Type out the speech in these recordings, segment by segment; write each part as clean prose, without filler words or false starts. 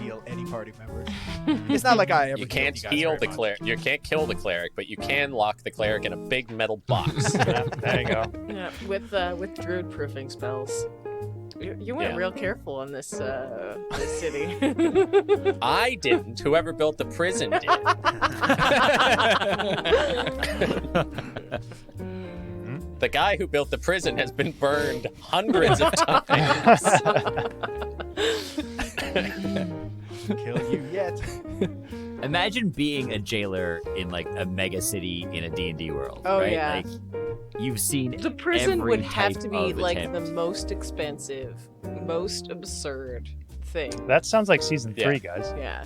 heal any party members. It's not like I ever. You can't heal the cleric. You can't kill the cleric, but you can lock the cleric in a big metal box. There you go. Yeah, with druid proofing spells. You went real careful on this city. I didn't. Whoever built the prison did. The guy who built the prison has been burned hundreds of times. Kill you yet. Imagine being a jailer in like a mega city in a D&D world. Oh, right? yeah. Like you've seen The prison every would have type to be of like attempt. the most expensive, most absurd thing. That sounds like season 3, guys. Yeah.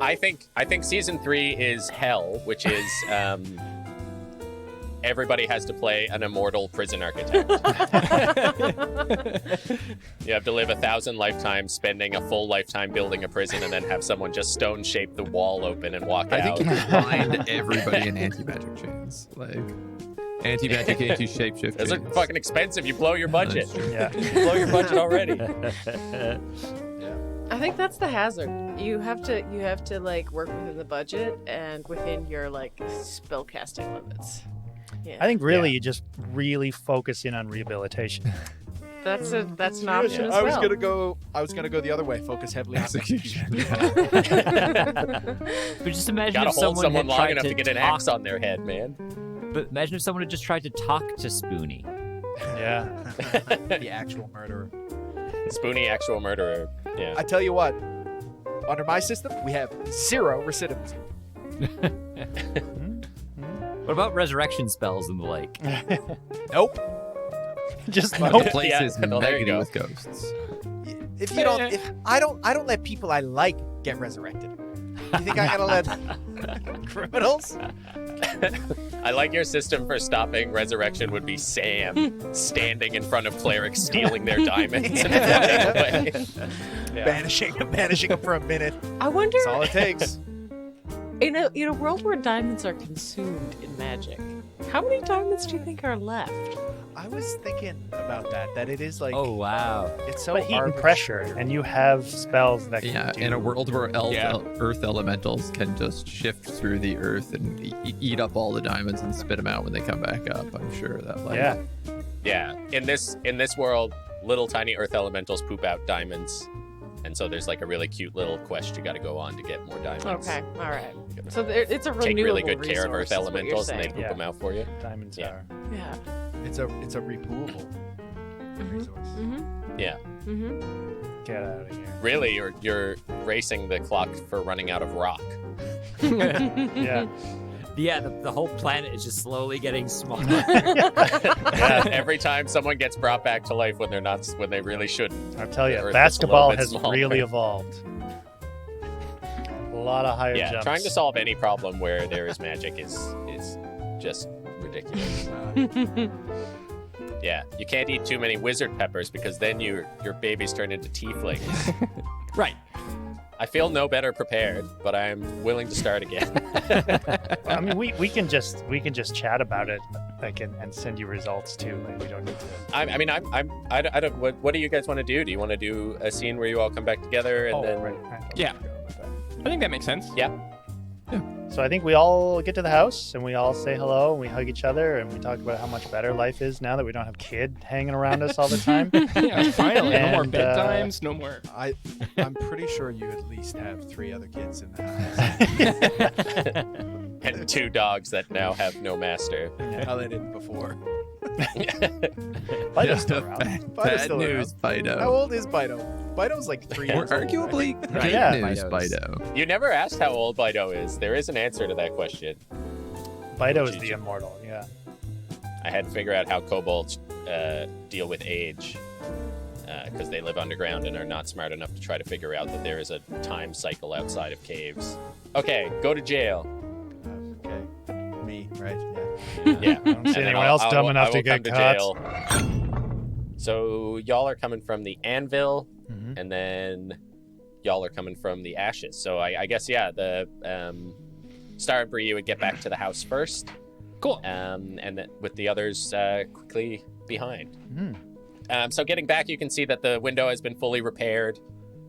I think season 3 is hell, which is everybody has to play an immortal prison architect. You have to live 1,000 lifetimes, spending a full lifetime building a prison, and then have someone just stone shape the wall open and walk I out. think you can bind everybody in anti-magic chains. Like, anti-magic into shape-shift Those are chains. fucking expensive. You blow your budget. That's true. Yeah. You blow your budget already. I think that's the hazard. You have to like work within the budget and within your like spell casting limits. Yeah. I think really you just really focus in on rehabilitation. That's an option as I was well. gonna go the other way. Focus heavily on Execution. But just imagine Gotta if hold someone someone had long tried enough to get an talk- axe on their head, man. But imagine if someone had just tried to talk to Spoonie. Yeah. the actual murderer. Spoonie, actual murderer. Yeah. I tell you what, under my system, we have 0 recidivism. What about resurrection spells and the like? Nope. Just The nope. place Yeah, is well, there you negative go. with ghosts. If you don't, I don't let people I like get resurrected. You think I'm gonna let criminals? I like your system for stopping resurrection would be Sam standing in front of clerics stealing their diamonds and flying away. Banishing them for a minute. I wonder That's all it takes. in a world where diamonds are consumed in magic, how many diamonds do you think are left? I was thinking about that. That it is like Oh wow! it's so But heat and arbitrary. pressure, and you have spells that can Yeah, do... in a world where Yeah. earth elementals can just shift through the earth and eat up all the diamonds and spit them out when they come back up, I'm sure that like Yeah. Yeah, in this world, little tiny earth elementals poop out diamonds, and so there's like a really cute little quest you got to go on to get more diamonds. Okay, all right. So it's a renewable Take really good care of resource, earth is what you're elementals, and they saying. poop Yeah. them out for you. Diamonds Yeah. are... Yeah. It's a reprovable resource. Mhm. Yeah, Mhm. Get out of here. really, you're racing the clock for running out of rock. Yeah. Yeah, the whole planet is just slowly getting smaller. Every time someone gets brought back to life when they really shouldn't. I'll tell The you, Earth is a basketball little bit has smaller. really evolved. A lot of higher Yeah, jumps. trying to solve any problem where there is magic is just ridiculous. Yeah, you can't eat too many wizard peppers because then your babies turn into tieflings. Right. I feel no better prepared, but I'm willing to start again. I mean, we can just chat about it, like, and send you results too. Like, we don't need to. I don't. What do you guys want to do? Do you want to do a scene where you all come back together and then? right. Yeah. I think that makes sense. Yeah. So I think we all get to the house and we all say hello and we hug each other and we talk about how much better life is now that we don't have kid hanging around us all the time. Yeah, finally. No more And, bedtimes, no more. I'm pretty sure you at least have 3 other kids in the house. And 2 dogs that now have no master. How they didn't before. Fido's still around. Fido's Bad still news, Fido. How old is Bido? Bido's like 3 Or years old. arguably good Yeah. news, Fido's. Fido. You never asked how old Bido is. There is an answer to that question. Fido is the immortal, yeah. I had to figure out how kobolds deal with age because they live underground and are not smart enough to try to figure out that there is a time cycle outside of caves. Okay, go to jail. Okay. Me, right? Yeah. Yeah. I don't see anyone else dumb enough to get caught. So y'all are coming from the anvil, Mhm. and then y'all are coming from the ashes. So I guess, yeah, the Star and Bree would get back to the house first. Cool. And then with the others quickly behind. Mhm. So getting back, you can see that the window has been fully repaired.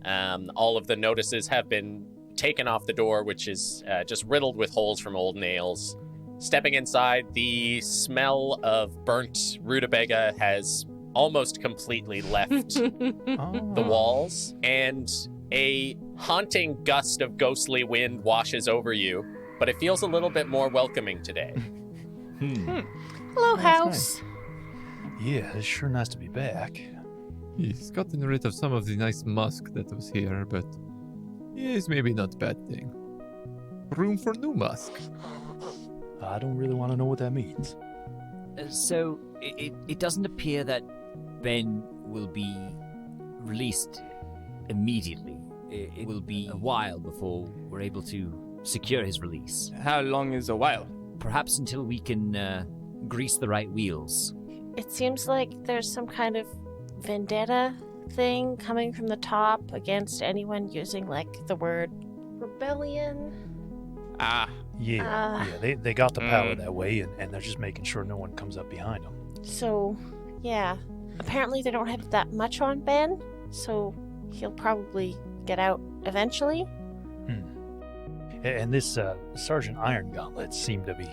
All of the notices have been taken off the door, which is just riddled with holes from old nails. Stepping inside, the smell of burnt rutabaga has almost completely left the walls, and a haunting gust of ghostly wind washes over you, but it feels a little bit more welcoming today. Hello, That's house. Yeah, it's sure nice to be back. He's gotten rid of some of the nice musk that was here, but it's maybe not a bad thing. Room for new musk. I don't really want to know what that means. So it doesn't appear that Ben will be released immediately. It will be a while before we're able to secure his release. How long is a while? Perhaps until we can grease the right wheels. It seems like there's some kind of vendetta thing coming from the top against anyone using, like, the word rebellion. Ah, Yeah, they got the power that way, and they're just making sure no one comes up behind them. So, yeah. Apparently they don't have that much on Ben, so he'll probably get out eventually. And this Sergeant Iron Gauntlet seemed to be,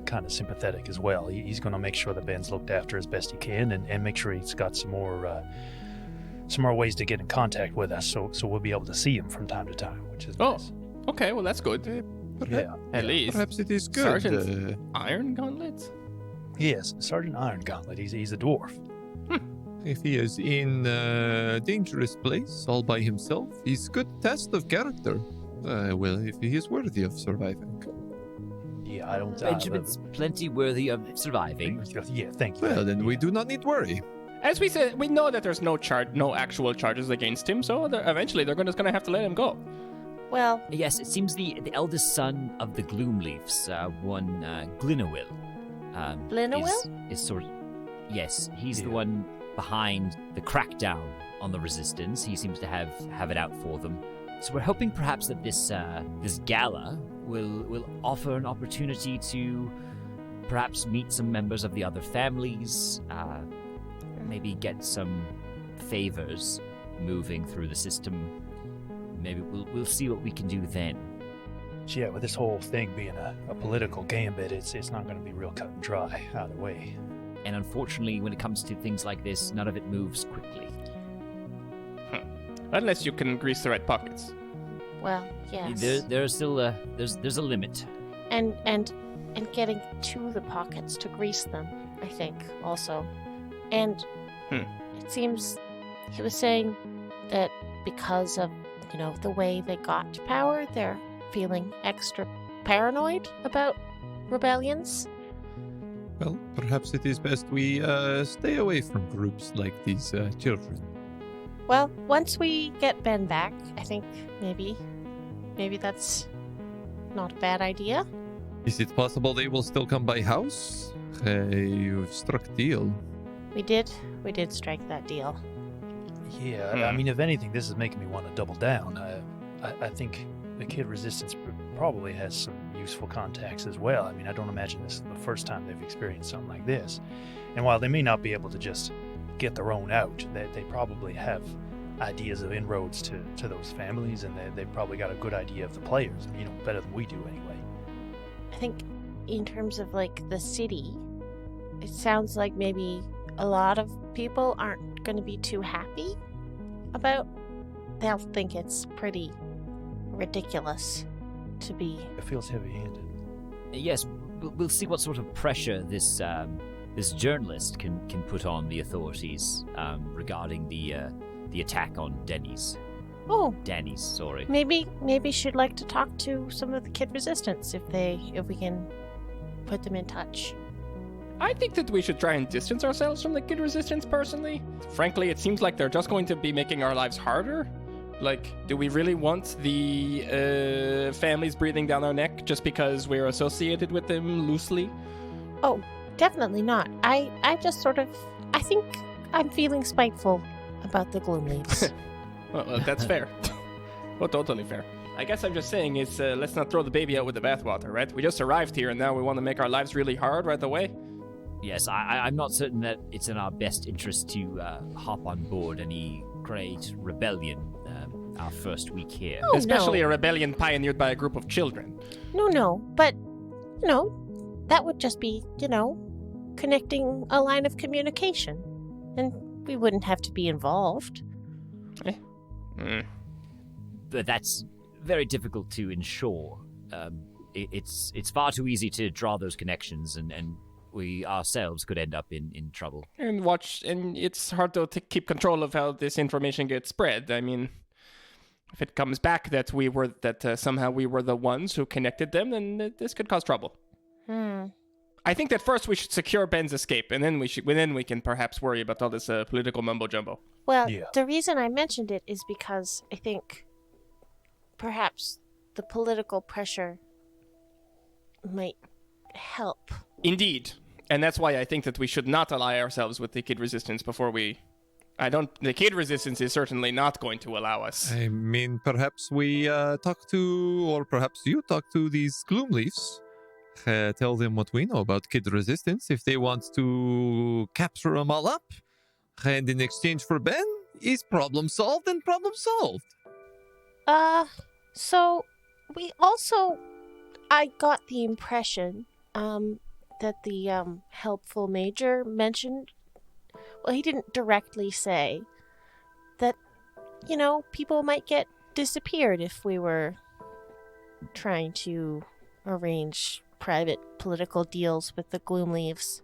kind of sympathetic as well. He's going to make sure that Ben's looked after as best he can, and make sure he's got some more ways to get in contact with us, so we'll be able to see him from time to time, which is nice. okay, well that's good. Yeah. At least. Perhaps it is good. Sergeant Iron Gauntlet? Yes, Sergeant Iron Gauntlet. He's a dwarf. If he is in a dangerous place all by himself, he's good test of character. Well, if he is worthy of surviving. Yeah, I don't. Benjamin's plenty worthy of surviving. Yeah, thank you. Well, then we do not need worry. As we said, we know that there's no actual charges against him, so eventually they're just going to have to let him go. Well, Yes, it seems the eldest son of the Gloomleafs, one Glinawil. Glinawil? Is sort of, yes, he's the one behind the crackdown on the Resistance. He seems to have it out for them. So we're hoping perhaps that this gala will offer an opportunity to perhaps meet some members of the other families, maybe get some favors moving through the system. Maybe we'll see what we can do then. Yeah, with this whole thing being a political gambit, it's not going to be real cut and dry either way. And unfortunately, when it comes to things like this, none of it moves quickly. Unless you can grease the right pockets. well, yes. There's still there's a limit. And getting to the pockets to grease them, I think, also. And it seems he was saying that because of, the way they got power, they're feeling extra paranoid about rebellions. Well, perhaps it is best we stay away from groups like these children. Well, once we get Ben back, I think maybe that's not a bad idea. Is it possible they will still come by house? You've struck a deal. We did strike that deal. Yeah, I mean, if anything, this is making me want to double down. I think the Kid Resistance probably has some useful contacts as well. I mean, I don't imagine this is the first time they've experienced something like this. And while they may not be able to just get their own out, they probably have ideas of inroads to those families, and they've probably got a good idea of the players, better than we do anyway. I think in terms of, like, the city, it sounds like maybe a lot of people aren't going to be too happy about. They'll think it's pretty ridiculous to be. It feels heavy-handed. Yes, we'll see what sort of pressure this journalist can put on the authorities regarding the attack on Danny's, sorry. Maybe she'd like to talk to some of the Kid Resistance if we can put them in touch. I think that we should try and distance ourselves from the Kid Resistance personally. Frankly, it seems like they're just going to be making our lives harder. Like, do we really want the families breathing down our neck just because we're associated with them loosely? Oh, definitely not. I think I'm feeling spiteful about the Gloomleaves. Well, that's fair. Well, totally fair. I guess I'm just saying is let's not throw the baby out with the bathwater, right? We just arrived here and now we want to make our lives really hard right away. Yes, I'm not certain that it's in our best interest to hop on board any create rebellion our first week here. Oh, Especially no. a rebellion pioneered by a group of children. No, but, that would just be, connecting a line of communication. And we wouldn't have to be involved. But that's very difficult to ensure. It's far too easy to draw those connections, and we ourselves could end up in trouble. And it's hard to keep control of how this information gets spread. I mean, if it comes back that somehow we were the ones who connected them, then this could cause trouble. I think that first we should secure Ben's escape, and then we can perhaps worry about all this political mumbo jumbo. Well, Yeah. the reason I mentioned it is because I think perhaps the political pressure might help. Indeed, and that's why I think that we should not ally ourselves with the Kid Resistance before we. The Kid Resistance is certainly not going to allow us. I mean, perhaps we talk to, or perhaps you talk to these Gloomleafs. Tell them what we know about Kid Resistance. If they want to capture them all up, and in exchange for Ben, is problem solved and problem solved. So I got the impression, that the, helpful major mentioned, well, he didn't directly say that, people might get disappeared if we were trying to arrange private political deals with the Gloomleaves.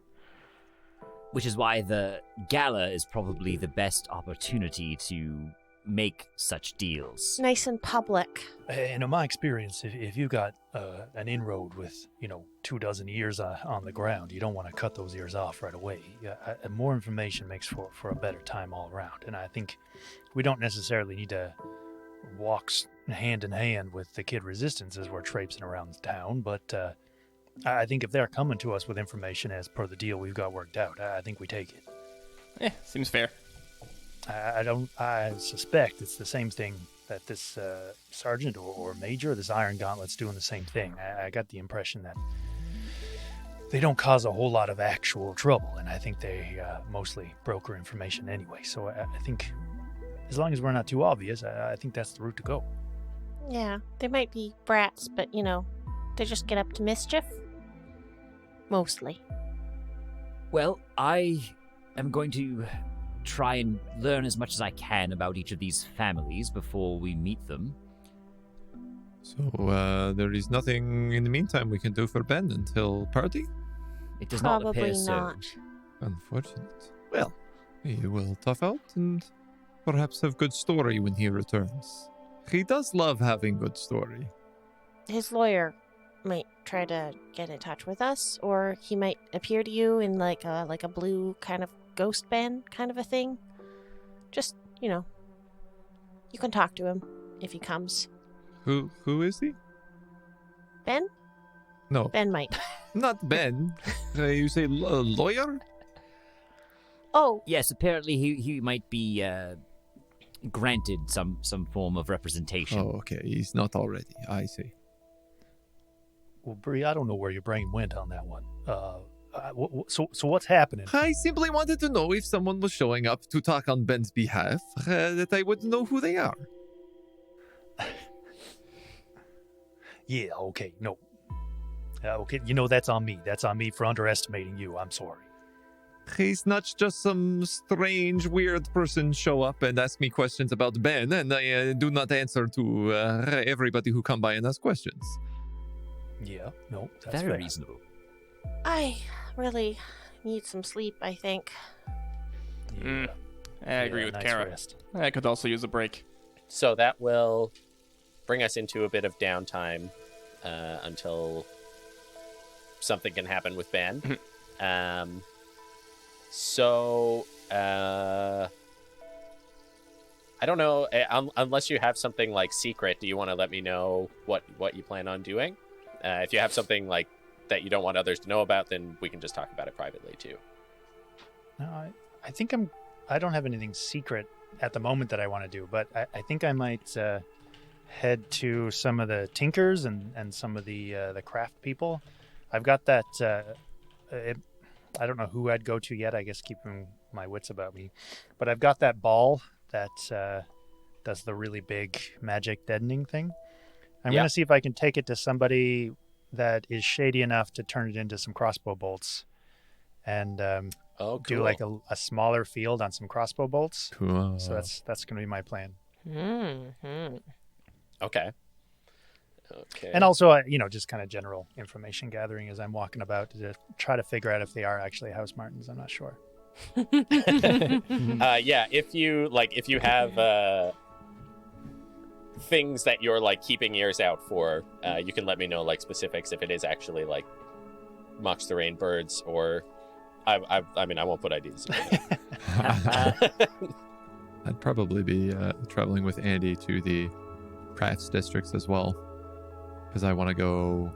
Which is why the gala is probably the best opportunity to make such deals. Nice and public. And in my experience, if you got an inroad with, 24 ears on the ground, you don't want to cut those ears off right away. More information makes for a better time all around. And I think we don't necessarily need to walk hand in hand with the Kid Resistance as we're traipsing around town, but I think if they're coming to us with information as per the deal we've got worked out, I think we take it. Seems fair. I suspect it's the same thing that this sergeant or major, this Iron Gauntlet's doing the same thing. I got the impression that they don't cause a whole lot of actual trouble, and I think they mostly broker information anyway. So I think as long as we're not too obvious, I think that's the route to go. Yeah, they might be brats, but, they just get up to mischief. Mostly. Well, I am going to try and learn as much as I can about each of these families before we meet them. So there is nothing in the meantime we can do for Ben until party? It does not Probably appear so. not. Unfortunate. Well, he will tough out and perhaps have good story when he returns. He does love having good story. His lawyer might try to get in touch with us, or he might appear to you in like a blue kind of ghost band kind of a thing. Just, you can talk to him if he comes. Who is he? Ben? No, Ben might. not Ben. You say lawyer? Oh, Yes, apparently he might be granted some form of representation. Oh, okay. He's not already. I see. Well, Bree, I don't know where your brain went on that one. So what's happening? I simply wanted to know if someone was showing up to talk on Ben's behalf, that I would know who they are. Yeah, okay, no. Okay, that's on me. That's on me for underestimating you. I'm sorry. He's not just some strange, weird person show up and ask me questions about Ben, and I do not answer to everybody who come by and ask questions. Yeah, no, that's Very fair. reasonable. I really need some sleep, I think. Yeah. I agree with nice Kara. rest. I could also use a break. So that will bring us into a bit of downtime until something can happen with Ben. I don't know, unless you have something like secret, do you want to let me know what you plan on doing? If you have something like that you don't want others to know about, then we can just talk about it privately too. No, I think I don't have anything secret at the moment that I want to do, but I think I might head to some of the tinkers and some of the craft people. I've got that. I don't know who I'd go to yet. I guess keeping my wits about me, but I've got that ball that does the really big magic deadening thing. I'm Yeah. going to see if I can take it to somebody that is shady enough to turn it into some crossbow bolts and Oh, cool. do like a smaller field on some crossbow bolts. Cool. So that's going to be my plan. Mm-hmm. Okay. Okay. And also, just kind of general information gathering as I'm walking about to try to figure out if they are actually house martins. I'm not sure. Yeah, if you have things that you're like keeping ears out for, you can let me know like specifics if it is actually like Mox the Rain birds or I mean I won't put IDs. I'd probably be traveling with Andy to the Pratt's districts as well, because I want to go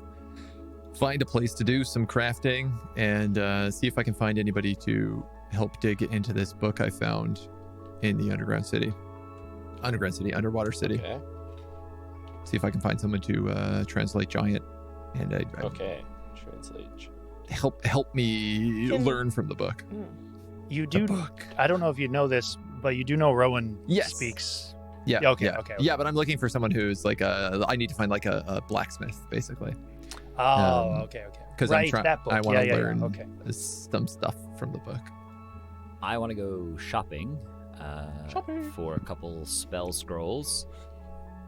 find a place to do some crafting and see if I can find anybody to help dig into this book I found in the underwater city. Okay. See if I can find someone to translate giant, and I Okay. Translate. help me learn from the book. You The do. book. I don't know if you know this, but you do know Rowan Yes. speaks. Yeah. Yeah, okay, yeah. okay. Yeah, but I'm looking for someone who's like I need to find like a blacksmith, basically, Oh, Um, okay. because Right, I'm trying. that book. I want to Yeah, learn okay. some stuff from the book. I want to go shopping, for a couple spell scrolls,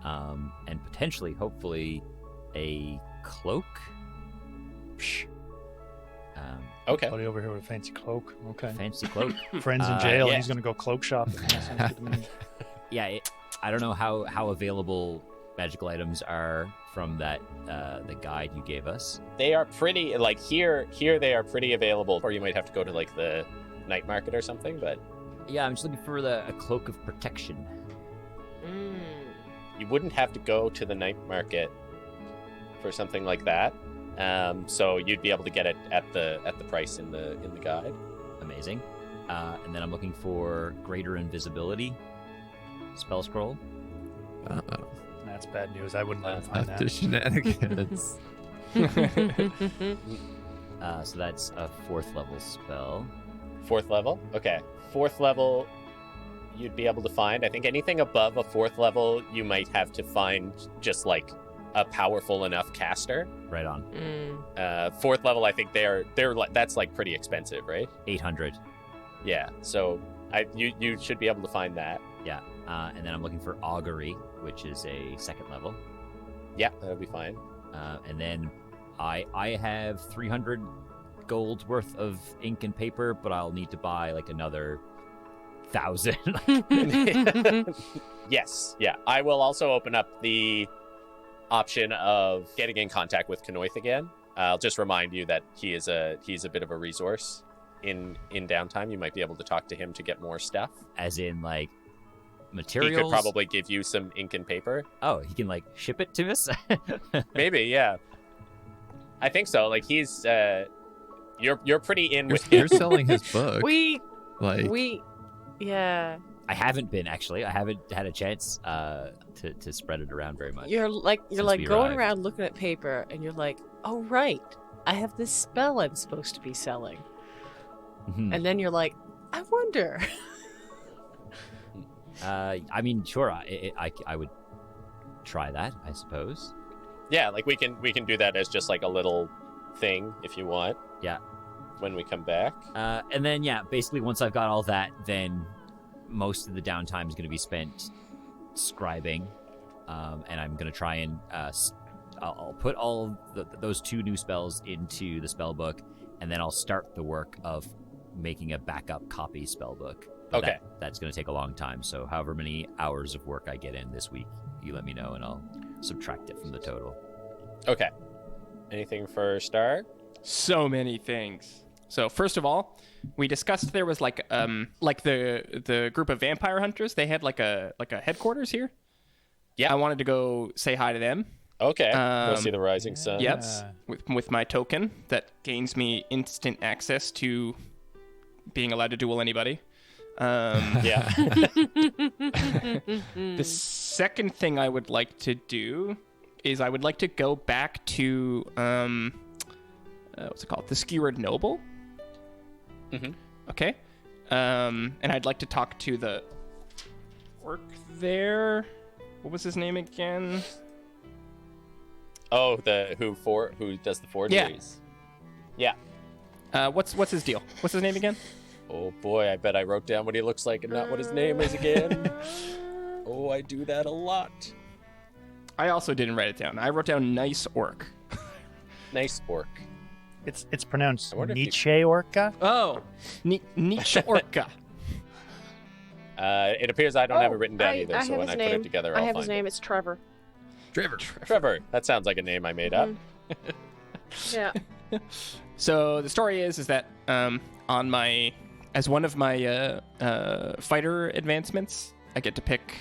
and potentially, hopefully, a cloak. Okay. Buddy over here with a fancy cloak. Okay. Fancy cloak. Friends in jail, yeah. and he's going to go cloak shopping. That sounds good to me. Yeah, I don't know how available magical items are from that the guide you gave us. They are pretty like here they are pretty available, or you might have to go to like the night market or something, but Yeah, I'm just looking for a cloak of protection. you wouldn't have to go to the night market for something like that. So you'd be able to get it at the price in the guide. Amazing. And then I'm looking for greater invisibility spell scroll. That's bad news. I wouldn't let him find After that. shenanigans. So that's a 4th level spell. 4th level? Okay. 4th level you'd be able to find. I think anything above a 4th level you might have to find just like a powerful enough caster. Right on. 4th level I think they're that's like pretty expensive, right? 800. Yeah. So you should be able to find that. Yeah. And then I'm looking for augury, which is a 2nd level. Yeah, that would be fine. And then I have 300 gold worth of ink and paper, but I'll need to buy like another 1,000. Yes. Yeah. I will also open up the option of getting in contact with Kanoith again. I'll just remind you that he's a bit of a resource in downtime. You might be able to talk to him to get more stuff. As in like He materials. could probably give you some ink and paper. Oh, he can like ship it to us? Maybe, yeah. I think so. Like he's you're pretty in with You're him. selling his book. Yeah. I haven't been actually. I haven't had a chance to spread it around very much. You're like Since we going arrived. around looking at paper, and you're like, oh right, I have this spell I'm supposed to be selling, Mhm. and then you're like, I wonder. I mean, sure. I would try that, I suppose. Yeah, like we can do that as just like a little thing if you want. Yeah. When we come back. And then yeah, basically once I've got all that, then most of the downtime is going to be spent scribing, and I'm going to try and I'll put all those 2 new spells into the spell book, and then I'll start the work of making a backup copy spell book. But Okay. that's going to take a long time. So however many hours of work I get in this week, you let me know, and I'll subtract it from the total. Okay. Anything for Star? So many things. So first of all, we discussed there was like the group of vampire hunters. They had like a Uh, headquarters here. Yeah. I wanted to go say hi to them. Okay. Go Um, see the rising sun. Yep. With my token that gains me instant access to being allowed to duel anybody. Yeah. The second thing I would like to do is I would like to go back to what's it called? The Skewered Noble. Mhm. Okay. And I'd like to talk to work there. What was his name again? Oh, who does the forgeries? Yeah. What's his deal? What's his name again? Oh boy, I bet I wrote down what he looks like and not what his name is again. Oh, I do that a lot. I also didn't write it down. I wrote down nice orc. Nice orc. It's pronounced I wonder if you- Nietzsche Orca. Oh, Nietzsche orca. It appears I don't have it written down either, I so have when his I put name. it together, I I'll have find his name. it. It's Trevor. Trevor. That sounds like a name I made up. Yeah. So the story is that as one of my fighter advancements, I get to pick.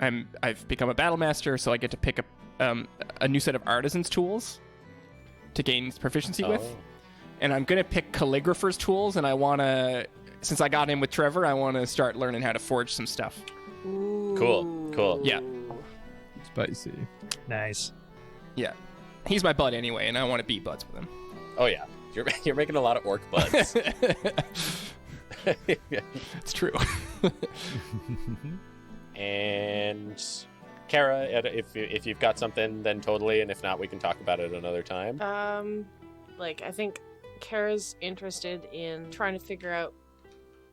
I've become a battle master, so I get to pick a new set of artisans' tools to gain proficiency with. And I'm gonna pick calligrapher's tools, and I wanna, since I got in with Trevor, I want to start learning how to forge some stuff. Cool. Yeah. Spicy. Nice. Yeah, he's my bud anyway, and I want to be buds with him. Oh yeah, you're making a lot of orc buds. It's true. And Kara, if you've got something, then totally, and if not, we can talk about it another time. I think Kara's interested in trying to figure out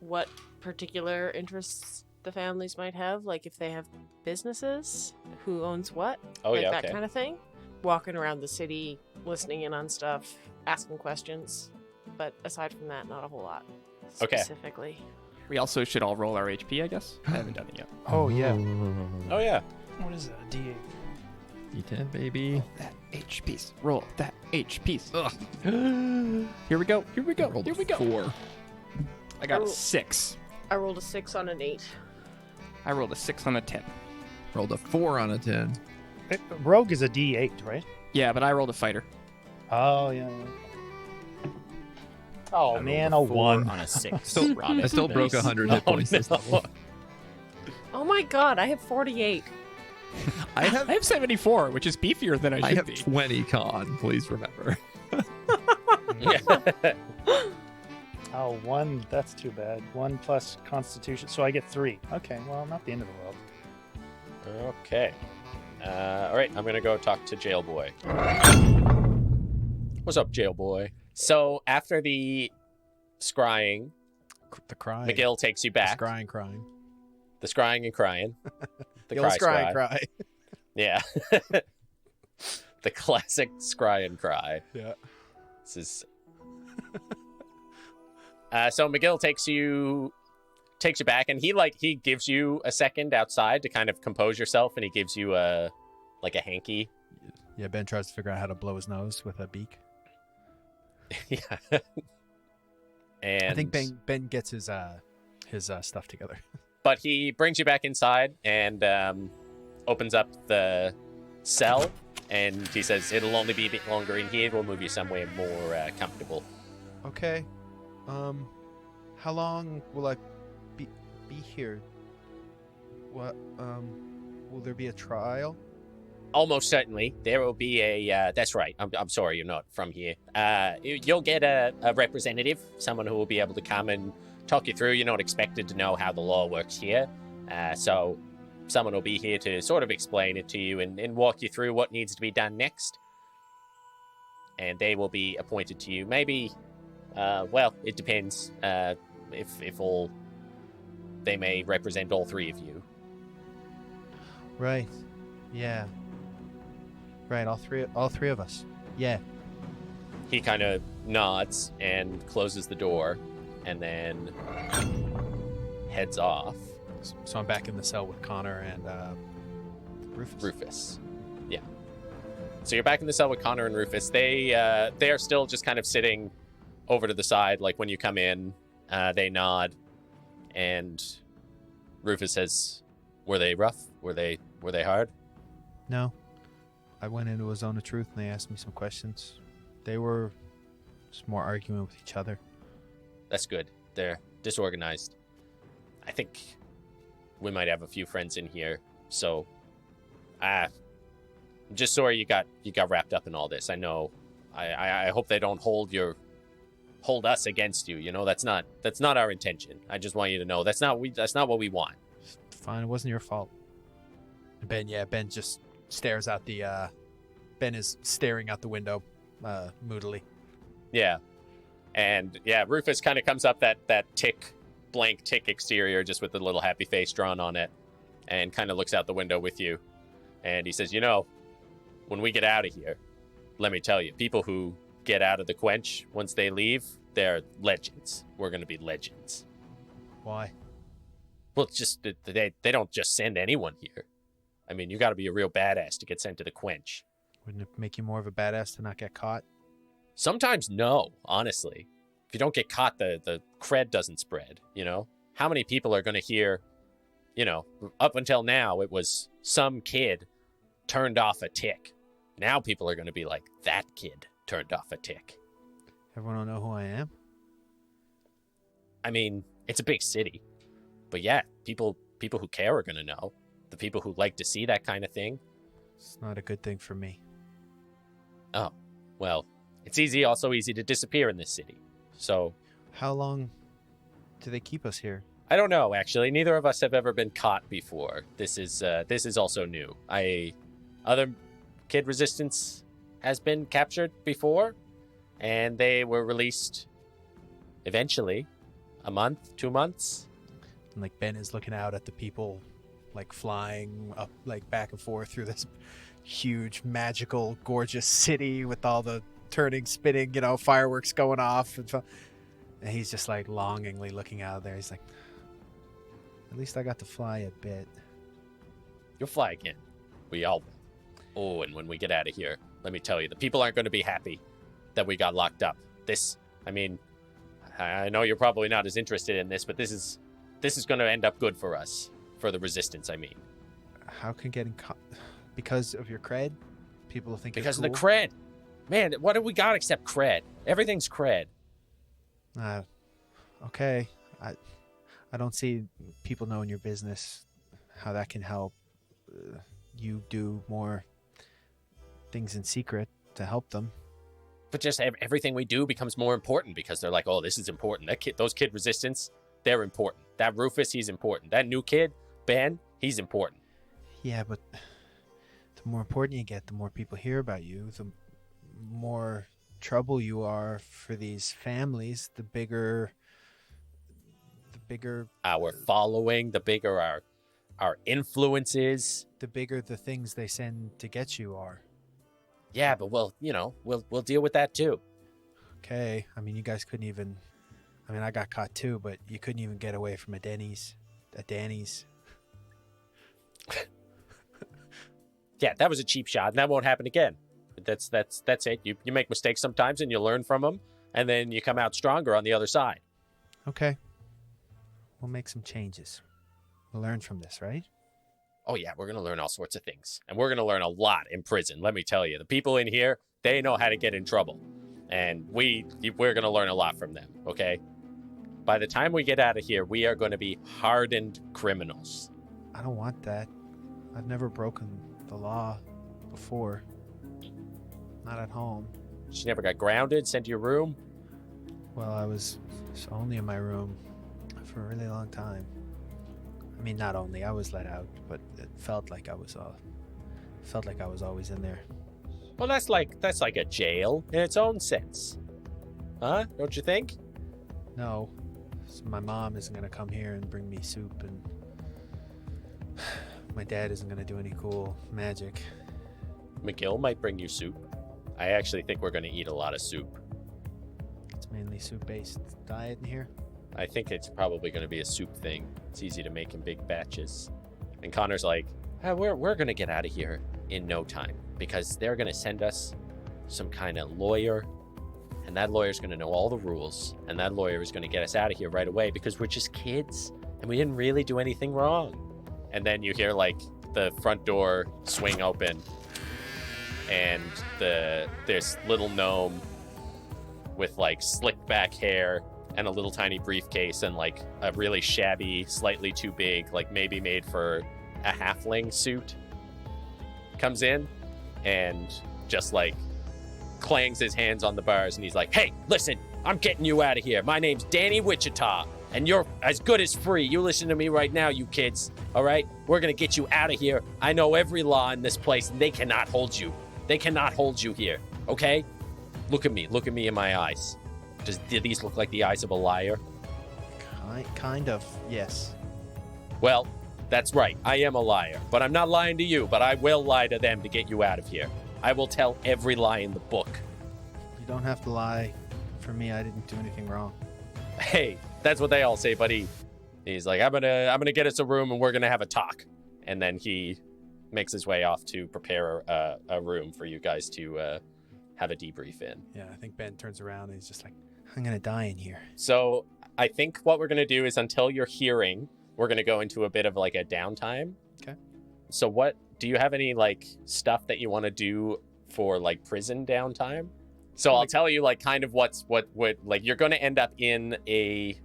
what particular interests the families might have, like if they have businesses, who owns what, that kind of thing. Walking around the city, listening in on stuff, asking questions. But aside from that, not a whole lot. Okay. Specifically. We also should all roll our HP, I guess. I haven't done it yet. Oh yeah. Oh yeah. What is that? A D8. D10, baby. That H piece. Roll that H piece. Here we go. Rolled Here we go. 4. I got a Oh. 6. I rolled a 6 on an 8. I rolled a 6 on a 10. Rolled a 4 on a 10. Rogue is a D8, right? Yeah, but I rolled a fighter. Oh yeah. Oh I man, rolled a 4 1. on a 6. Still, Robbie. I still broke 100 hit points this level. Oh my god, I have 48. I have I have 74, which is beefier than I I should have be. 20 con, please remember. Oh, 1. That's too bad. 1 plus Constitution, so I get 3. Okay, well, not the end of the world. Okay. All right, I'm gonna go talk to Jailboy. What's up, Jailboy? So after the scrying, The crying. McGill takes you The back. scrying, crying. The scrying and crying. The The old cry scrying, scry. cry. Yeah. The classic scry and cry. Yeah. This is. So McGill takes you back, and he gives you a second outside to kind of compose yourself, and he gives you a hanky. Yeah, Ben tries to figure out how to blow his nose with a beak. Yeah. And I think Ben gets his stuff together. But he brings you back inside and opens up the cell, and he says it'll only be a bit longer in here. We'll move you somewhere more comfortable. Okay. How long will I be here? What? Will there be a trial? Almost certainly, there will be a. That's right. I'm sorry, you're not from here. You'll get a representative, someone who will be able to come and talk you through. You're not expected to know how the law works here, so someone will be here to sort of explain it to you and walk you through what needs to be done next. And they will be appointed to you. Maybe, well, it depends. If all, they may represent all three of you. Right. Yeah. Right. All three of us. Yeah. He kind of nods and closes the door, and then heads off. So I'm back in the cell with Connor and Rufus. Yeah. So you're back in the cell with Connor and Rufus. They are still just kind of sitting over to the side. Like when you come in, they nod, and Rufus says, "Were they rough? Were they hard?" No. I went into a zone of truth and they asked me some questions. They were just more arguing with each other. That's good. They're disorganized. I think we might have a few friends in here. So, I'm just sorry you got wrapped up in all this. I know. I hope they don't hold us against you. You know, that's not our intention. I just want you to know that's not what we want. fine. It wasn't your fault. Ben just stares out the. Ben is staring out the window, moodily. Yeah. And yeah, Rufus kind of comes up that blank tick exterior just with the little happy face drawn on it and kind of looks out the window with you. And he says, when we get out of here, let me tell you, people who get out of the quench once they leave, they're legends. We're going to be legends. Why? Well, it's just they don't just send anyone here. I mean, you got to be a real badass to get sent to the quench. Wouldn't it make you more of a badass to not get caught? Sometimes no, honestly. If you don't get caught, the cred doesn't spread, How many people are going to hear, up until now, it was some kid turned off a tick. Now people are going to be like, that kid turned off a tick. Everyone will know who I am? I mean, it's a big city. But yeah, people who care are going to know. The people who like to see that kind of thing. It's not a good thing for me. Oh, well, it's also easy to disappear in this city. So, how long do they keep us here? I don't know, actually. Neither of us have ever been caught before. This is also new. Other Kid Resistance has been captured before, and they were released eventually. A month, 2 months. And like Ben is looking out at the people like flying up like back and forth through this huge, magical, gorgeous city with all the turning, spinning, fireworks going off. And he's just like longingly looking out there. He's like, at least I got to fly a bit. You'll fly again. We all will. Oh, and when we get out of here, let me tell you, the people aren't going to be happy that we got locked up. I know you're probably not as interested in this, but this is going to end up good for us. For the Resistance, I mean. How can getting caught? Because of your cred? People will think because you're cool? Of the cred. Man, what do we got except cred? Everything's cred. Okay. I don't see people knowing your business, how that can help you do more things in secret to help them. But just everything we do becomes more important because they're like, oh, this is important. Those Kid Resistance, they're important. That Rufus, he's important. That new kid, Ben, he's important. Yeah, but the more important you get, the more people hear about you, the more trouble you are for these families, the bigger our following, the bigger our influence is, the bigger the things they send to get you are. Yeah, but we'll deal with that too. Okay. I mean, you guys couldn't even. I mean, I got caught too, but you couldn't even get away from a Danny's. Yeah, that was a cheap shot, and that won't happen again. That's it. You make mistakes sometimes, and you learn from them, and then you come out stronger on the other side. Okay. We'll make some changes. We'll learn from this, right? Oh yeah, we're gonna learn all sorts of things, and we're gonna learn a lot in prison. Let me tell you, the people in here, they know how to get in trouble, and we're gonna learn a lot from them. Okay. By the time we get out of here, we are going to be hardened criminals. I don't want that. I've never broken the law before. Not at home. She never got grounded, sent to your room? Well, I was only in my room for a really long time. I mean, not only. I was let out, but it felt like I was always in there. Well, that's like a jail in its own sense. Huh? Don't you think? No. So my mom isn't going to come here and bring me soup, and my dad isn't going to do any cool magic. McGill might bring you soup. I actually think we're going to eat a lot of soup. It's mainly soup-based diet in here? I think it's probably going to be a soup thing. It's easy to make in big batches. And Connor's like, we're going to get out of here in no time because they're going to send us some kind of lawyer. And that lawyer's going to know all the rules. And that lawyer is going to get us out of here right away because we're just kids. And we didn't really do anything wrong. And then you hear, like, the front door swing open. And this little gnome with, like, slicked back hair and a little tiny briefcase and, like, a really shabby, slightly too big, like, maybe made for a halfling suit comes in and just, like, clangs his hands on the bars, and he's like, hey, listen, I'm getting you out of here. My name's Danny Wichita, And you're as good as free. You listen to me right now, you kids. All right? We're going to get you out of here. I know every law in this place, and they cannot hold you. They cannot hold you here. Okay? Look at me. Look at me in my eyes. Do these look like the eyes of a liar? Kind of, yes. Well, that's right. I am a liar. But I'm not lying to you, but I will lie to them to get you out of here. I will tell every lie in the book. You don't have to lie for me. I didn't do anything wrong. Hey, that's what they all say, but he's like, I'm gonna get us a room and we're gonna have a talk. And then he makes his way off to prepare a room for you guys to have a debrief in. Yeah, I think Ben turns around and he's just like, I'm gonna die in here. So I think what we're gonna do is until you're hearing, we're gonna go into a bit of like a downtime. Okay. So what do you have any like stuff that you want to do for like prison downtime? So I'll tell you like kind of what like you're going to end up in a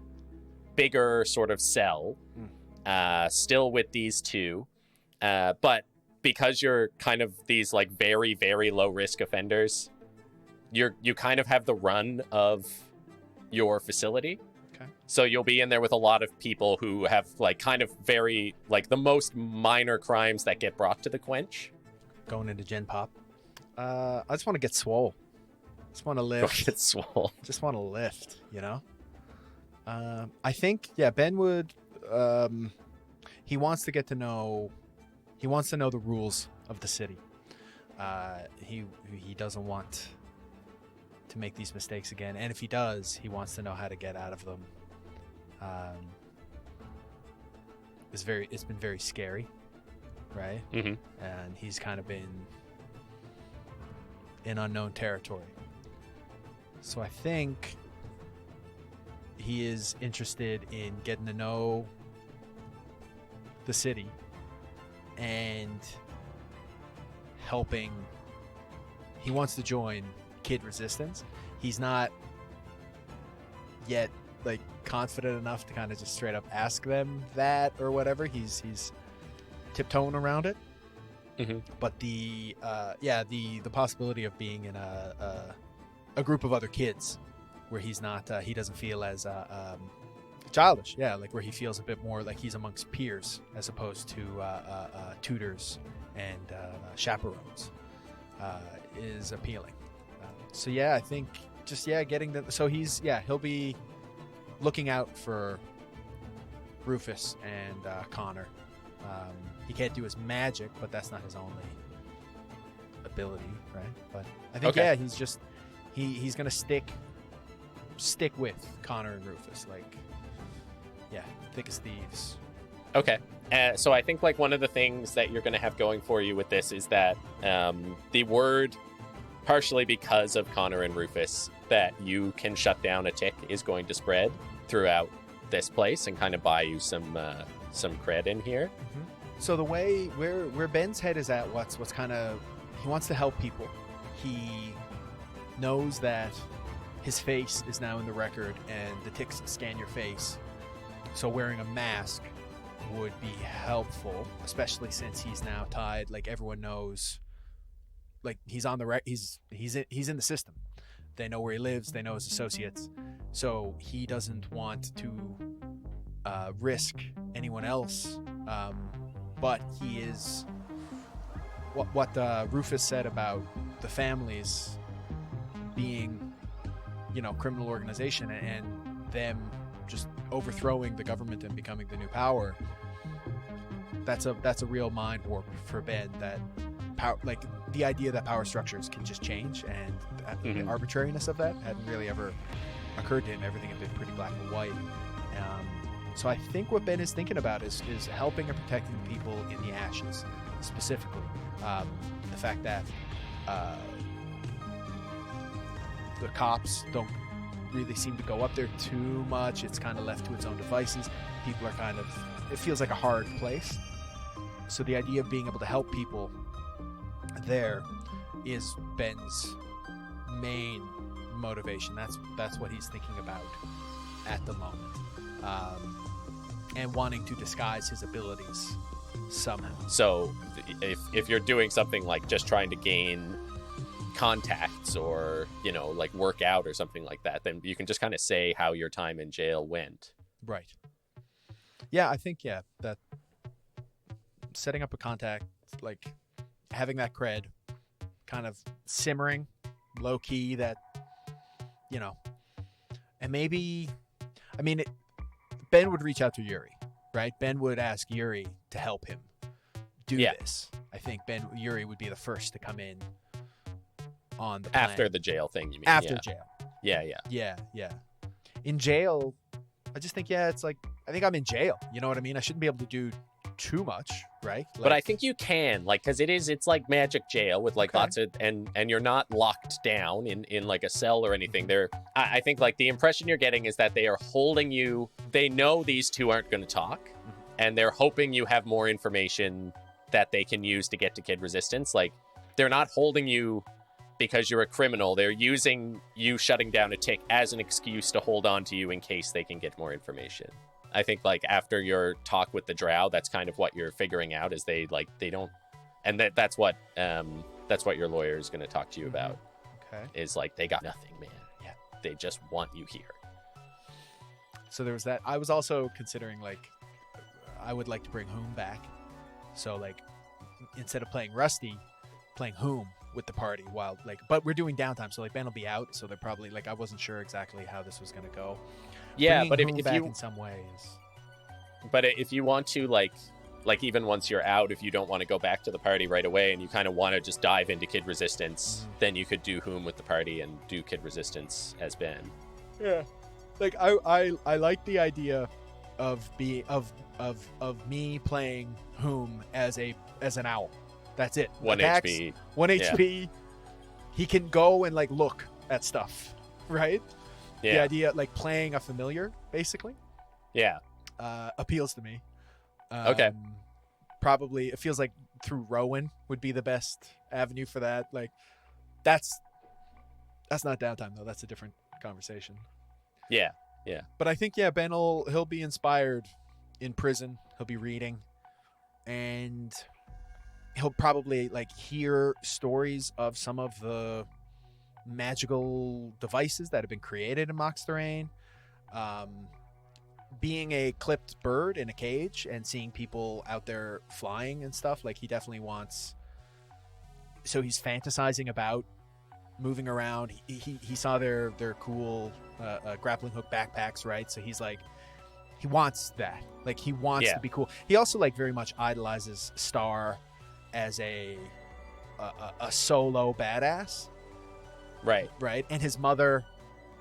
bigger sort of cell, still with these two, but because you're kind of these like very, very low risk offenders, you kind of have the run of your facility. Okay. So you'll be in there with a lot of people who have like kind of very like the most minor crimes that get brought to the Quench. Going into Gen Pop. I just want to get swole. Just want to lift. Get swole. Just want to lift, you know? I think, yeah, Ben would, he wants to get to know, he wants to know the rules of the city. He doesn't want to make these mistakes again. And if he does, he wants to know how to get out of them. It's been very scary, right? Mm-hmm. And he's kind of been in unknown territory. So I think he is interested in getting to know the city and helping. He wants to join Kid Resistance. He's not yet like confident enough to kind of just straight up ask them that or whatever. He's tiptoeing around it. Mm-hmm. But the possibility of being in a group of other kids where he's not he doesn't feel as childish, like where he feels a bit more like he's amongst peers as opposed to tutors and chaperones is appealing. So yeah, I think just getting the so he'll be looking out for Rufus and Connor. He can't do his magic, but that's not his only ability, right? But I think he's just he's gonna stick with Connor and Rufus, like thick as thieves. Okay. So I think like one of the things that you're going to have going for you with this is that the word, partially because of Connor and Rufus, that you can shut down a tick is going to spread throughout this place and kind of buy you some cred in here. Mm-hmm. So the way where Ben's head is at, what's kind of, he wants to help people. He knows that his face is now in the record and the ticks scan your face. So wearing a mask would be helpful, especially since he's now tied. Like everyone knows, like he's on the he's in the system. They know where he lives. They know his associates. So he doesn't want to risk anyone else. But he is what Rufus said about the families being, criminal organization and them just overthrowing the government and becoming the new power. That's a real mind warp for Ben. That power, like the idea that power structures can just change, and the arbitrariness of that hadn't really ever occurred to him. Everything had been pretty black and white. So I think what Ben is thinking about is helping and protecting people in the ashes, specifically. The fact that the cops don't really seem to go up there too much. It's kind of left to its own devices. People are it feels like a hard place. So the idea of being able to help people there is Ben's main motivation. That's what he's thinking about at the moment. And wanting to disguise his abilities somehow. So if you're doing something like just trying to gain contacts or, like work out or something like that, then you can just kind of say how your time in jail went. Right. Yeah, I think that setting up a contact, like having that cred, kind of simmering, low key. That and maybe, I mean, Ben would reach out to Yuri, right? Ben would ask Yuri to help him do this. I think Yuri would be the first to come in on the plan. After the jail thing, you mean? After jail. Yeah. Yeah. In jail, I just think, it's like, I think I'm in jail. You know what I mean? I shouldn't be able to do too much, right? But I think you can, like, because it's like magic jail with like lots of, and you're not locked down in like a cell or anything. I think like the impression you're getting is that they are holding you. They know these two aren't going to talk, and they're hoping you have more information that they can use to get to Kid Resistance. Like, they're not holding you because you're a criminal. They're using you shutting down a tick as an excuse to hold on to you in case they can get more information. I think like after your talk with the drow, that's kind of what you're figuring out is they don't, and that's what your lawyer is going to talk to you about. Okay. Is like, they got nothing, man. Yeah. They just want you here. So there was that. I was also considering, like, I would like to bring Whom back. So like, instead of playing Rusty, playing Whom with the party while but we're doing downtime. So like Ben will be out. So they're probably I wasn't sure exactly how this was going to go. Yeah, Bringing but Whom if back you in some ways. But if you want to, like even once you're out, if you don't want to go back to the party right away and you kind of want to just dive into Kid Resistance, then you could do Whom with the party and do Kid Resistance as Ben. Yeah, like I like the idea of me playing Whom as an owl. That's it. 1 Attacks, HP. 1 HP. He can go and like look at stuff, right? Yeah. The idea, like playing a familiar, basically. Yeah. Appeals to me. Okay. Probably, it feels like through Rowan would be the best avenue for that. Like, that's not downtime though. That's a different conversation. Yeah. But I think Ben he'll be inspired in prison. He'll be reading, and he'll probably like hear stories of some of the magical devices that have been created in Mox Terrain. Being a clipped bird in a cage and seeing people out there flying and stuff, like he definitely wants. So he's fantasizing about moving around. He saw their cool grappling hook backpacks, right? So he's like, he wants that. Like he wants to be cool. He also like very much idolizes Star as a solo badass. Right. And his mother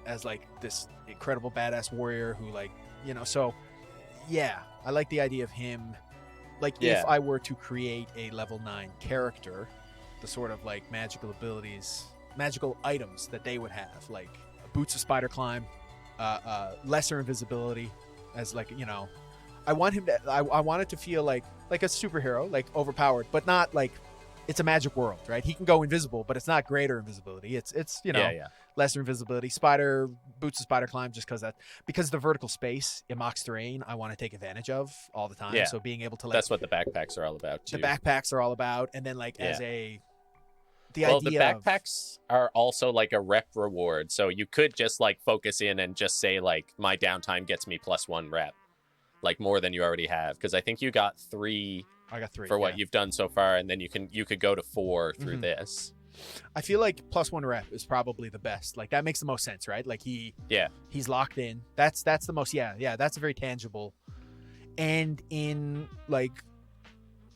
as like this incredible badass warrior who like, so I like the idea of him. Like if I were to create a level 9 character, the sort of like magical abilities, magical items that they would have, like boots of spider climb, lesser invisibility as like, I want him to, I want it to feel like a superhero, like overpowered, but not like it's a magic world, right? He can go invisible, but it's not greater invisibility. It's lesser invisibility, boots of spider climb, just because the vertical space in Mox Terrain, I want to take advantage of all the time. Yeah. So being able to that's what the backpacks are all about too. The backpacks are all about, and then like the backpacks are also like a rep reward. So you could just like focus in and just say like my downtime gets me +1 rep, like more than you already have. Because I think you got 3. I got 3 for what you've done so far, and then you could go to 4 through this. I feel like +1 rep is probably the best. Like that makes the most sense, right? Like he's locked in. That's the most. Yeah. That's a very tangible. And in like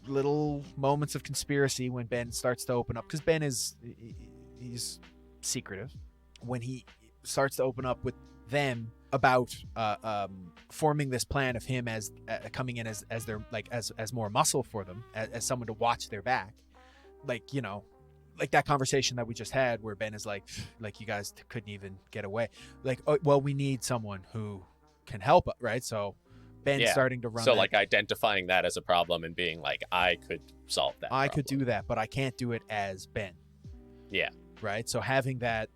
little moments of conspiracy when Ben starts to open up, because Ben he's secretive. When he starts to open up with them about forming this plan of him as coming in as their like as more muscle for them, as someone to watch their back, like like that conversation that we just had where Ben is like you guys couldn't even get away, like, oh, well, we need someone who can help us, right? So Ben's starting to run. So like identifying that as a problem and being like, I could solve that. I could do that, but I can't do it as Ben. Yeah. Right. So having that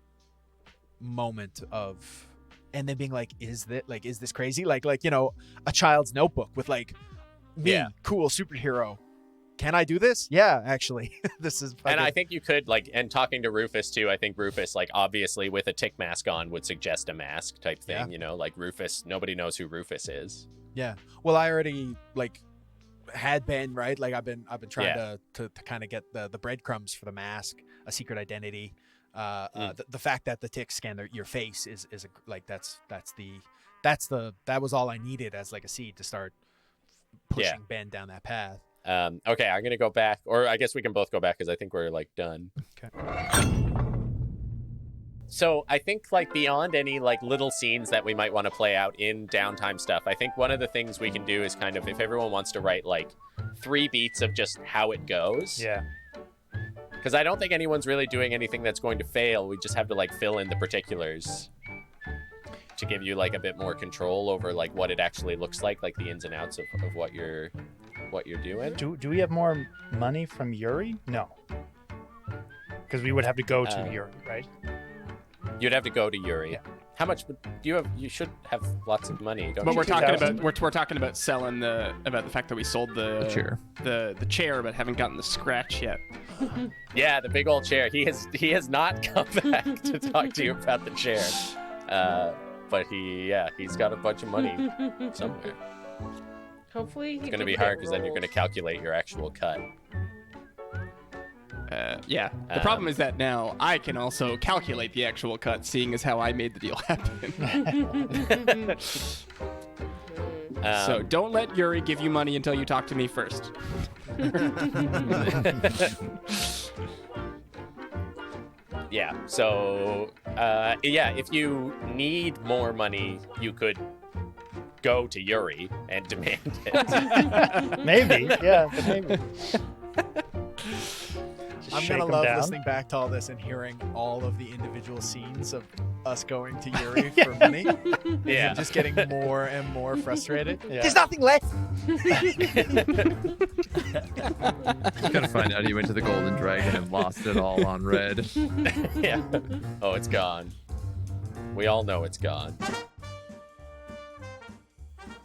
moment of. And then being like, is this crazy? Like a child's notebook with like me, cool superhero, can I do this? Yeah, actually, this is. And I think you could and talking to Rufus too. I think Rufus, obviously with a tick mask on, would suggest a mask type thing. Rufus. Nobody knows who Rufus is. Yeah. Well, I already had been right. I've been trying to kind of get the breadcrumbs for the mask, a secret identity. The fact that the ticks scan your face is that was all I needed as a seed to start pushing Ben down that path. Okay, I'm gonna go back, or I guess we can both go back because I think we're done. Okay. So I think beyond any little scenes that we might want to play out in downtime stuff, I think one of the things we can do is kind of, if everyone wants to write 3 beats of just how it goes. Yeah. Because I don't think anyone's really doing anything that's going to fail. We just have to fill in the particulars to give you a bit more control over what it actually looks like the ins and outs of what you're doing. Do we have more money from Yuri? No. Because we would have to go to Yuri, right? You'd have to go to Yuri. Yeah. How much do you have? You should have lots of money, don't But you? we're talking about selling about the fact that we sold the chair. The chair, but haven't gotten the scratch yet. Yeah, the big old chair. He has not come back to talk to you about the chair. But he's got a bunch of money somewhere. Hopefully, It's going to be hard because then you're going to calculate your actual cut. Yeah. The problem is that now I can also calculate the actual cut, seeing as how I made the deal happen. So don't let Yuri give you money until you talk to me first. Yeah. So, if you need more money, you could go to Yuri and demand it. Maybe. Yeah, but maybe. I'm shake gonna 'em love down. listening back to all this and hearing all of the individual scenes of us going to Yuri for money. Yeah. And just getting more and more frustrated. Yeah. There's nothing left. Gotta find out he went to the Golden Dragon and lost it all on red. Yeah. Oh, it's gone. We all know it's gone.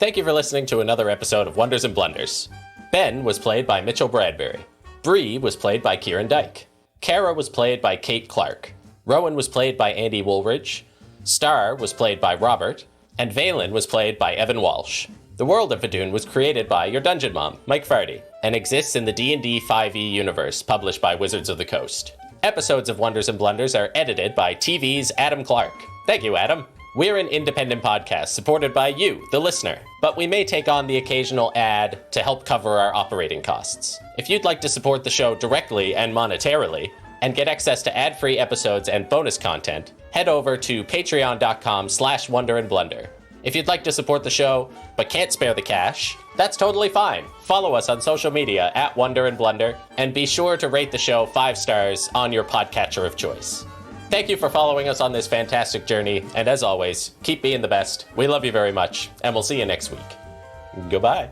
Thank you for listening to another episode of Wonders and Blunders. Ben was played by Mitchell Bradbury. Bree was played by Kieran Dyke. Kara was played by Kate Clark. Rowan was played by Andy Woolridge. Star was played by Robert. And Valen was played by Evan Walsh. The world of Fadoon was created by your dungeon mom, Mike Farty, and exists in the D&D 5e universe published by Wizards of the Coast. Episodes of Wonders and Blunders are edited by TV's Adam Clark. Thank you, Adam. We're an independent podcast supported by you, the listener, but we may take on the occasional ad to help cover our operating costs. If you'd like to support the show directly and monetarily, and get access to ad-free episodes and bonus content, head over to patreon.com/wonderandblunder. If you'd like to support the show, but can't spare the cash, that's totally fine. Follow us on social media @WonderandBlunder, and be sure to rate the show 5 stars on your podcatcher of choice. Thank you for following us on this fantastic journey, and as always, keep being the best. We love you very much, and we'll see you next week. Goodbye.